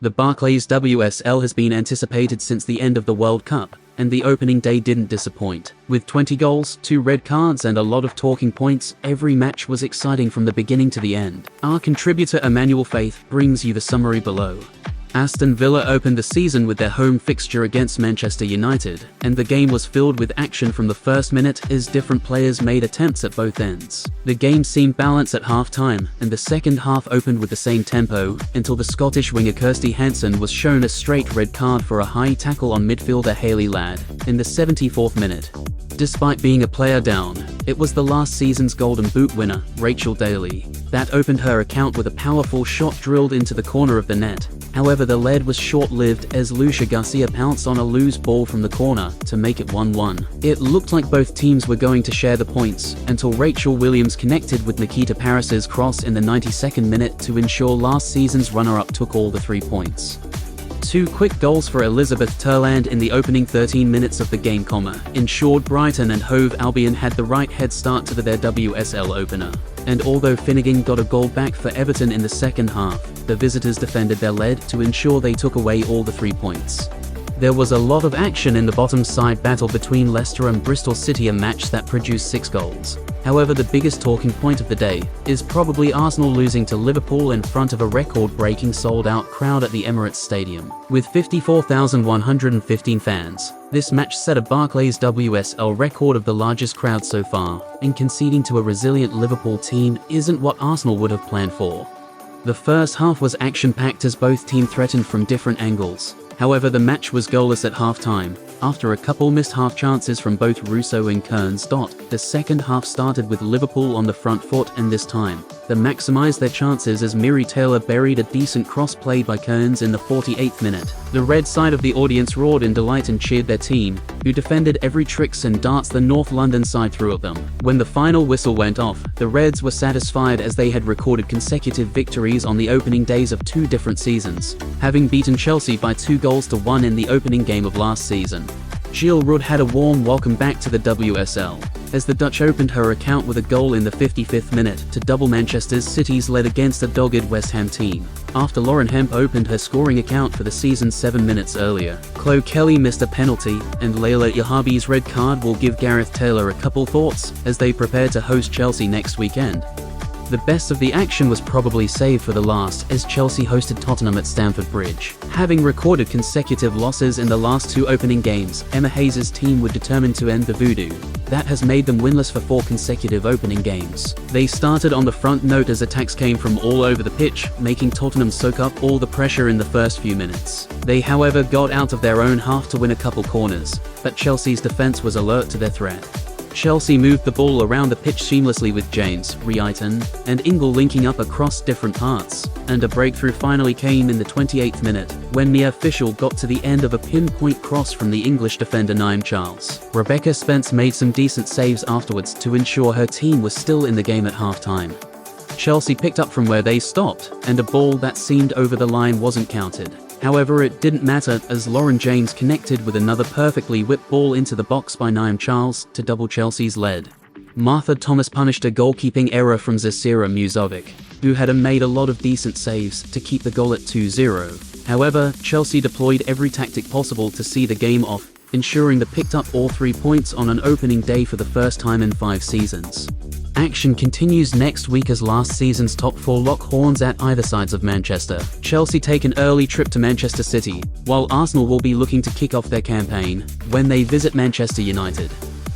The Barclays WSL has been anticipated since the end of the World Cup, and the opening day didn't disappoint. With 20 goals, 2 red cards and a lot of talking points, every match was exciting from the beginning to the end. Our contributor Emmanuel Faith brings you the summary below. Aston Villa opened the season with their home fixture against Manchester United, and the game was filled with action from the first minute as different players made attempts at both ends. The game seemed balanced at half-time, and the second half opened with the same tempo, until the Scottish winger Kirsty Hansen was shown a straight red card for a high tackle on midfielder Hayley Ladd in the 74th minute. Despite being a player down, it was the last season's Golden Boot winner, Rachel Daly, that opened her account with a powerful shot drilled into the corner of the net. However, the lead was short-lived as Lucia Garcia pounced on a loose ball from the corner to make it 1-1. It looked like both teams were going to share the points until Rachel Williams connected with Nikita Parris's cross in the 92nd minute to ensure last season's runner-up took all the 3 points. 2 quick goals for Elizabeth Turland in the opening 13 minutes of the game, ensured Brighton and Hove Albion had the right head start to their WSL opener. And although Finnegan got a goal back for Everton in the second half, the visitors defended their lead to ensure they took away all the 3 points. There was a lot of action in the bottom side battle between Leicester and Bristol City, a match that produced 6 goals. However, the biggest talking point of the day is probably Arsenal losing to Liverpool in front of a record-breaking sold-out crowd at the Emirates Stadium. With 54,115 fans, this match set a Barclays WSL record of the largest crowd so far, and conceding to a resilient Liverpool team isn't what Arsenal would have planned for. The first half was action-packed as both teams threatened from different angles. However, the match was goalless at half-time. After a couple missed half chances from both Russo and Kearns. The second half started with Liverpool on the front foot, and this time, they maximised their chances as Miri Taylor buried a decent cross played by Kearns in the 48th minute. The red side of the audience roared in delight and cheered their team, who defended every tricks and darts the North London side threw at them. When the final whistle went off, the Reds were satisfied as they had recorded consecutive victories on the opening days of 2 different seasons, having beaten Chelsea by 2-1 in the opening game of last season. Gilles Rudd had a warm welcome back to the WSL, as the Dutch opened her account with a goal in the 55th minute to double Manchester City's lead against a dogged West Ham team, after Lauren Hemp opened her scoring account for the season 7 minutes earlier. Chloe Kelly missed a penalty, and Layla Yahabi's red card will give Gareth Taylor a couple thoughts as they prepare to host Chelsea next weekend. The best of the action was probably saved for the last as Chelsea hosted Tottenham at Stamford Bridge. Having recorded consecutive losses in the last 2 opening games, Emma Hayes' team were determined to end the voodoo that has made them winless for 4 consecutive opening games. They started on the front note as attacks came from all over the pitch, making Tottenham soak up all the pressure in the first few minutes. They however got out of their own half to win a couple corners, but Chelsea's defence was alert to their threat. Chelsea moved the ball around the pitch seamlessly with James, Rieiton, and Ingle linking up across different parts, and a breakthrough finally came in the 28th minute, when Mia Fischel got to the end of a pinpoint cross from the English defender Naeem Charles. Rebecca Spence made some decent saves afterwards to ensure her team was still in the game at half-time. Chelsea picked up from where they stopped, and a ball that seemed over the line wasn't counted. However, it didn't matter as Lauren James connected with another perfectly whipped ball into the box by Naeem Charles to double Chelsea's lead. Martha Thomas punished a goalkeeping error from Zasira Muzovic, who had made a lot of decent saves to keep the goal at 2-0. However, Chelsea deployed every tactic possible to see the game off, ensuring they picked up all 3 points on an opening day for the first time in 5 seasons. Action continues next week as last season's top 4 lock horns at either sides of Manchester. Chelsea take an early trip to Manchester City, while Arsenal will be looking to kick off their campaign when they visit Manchester United.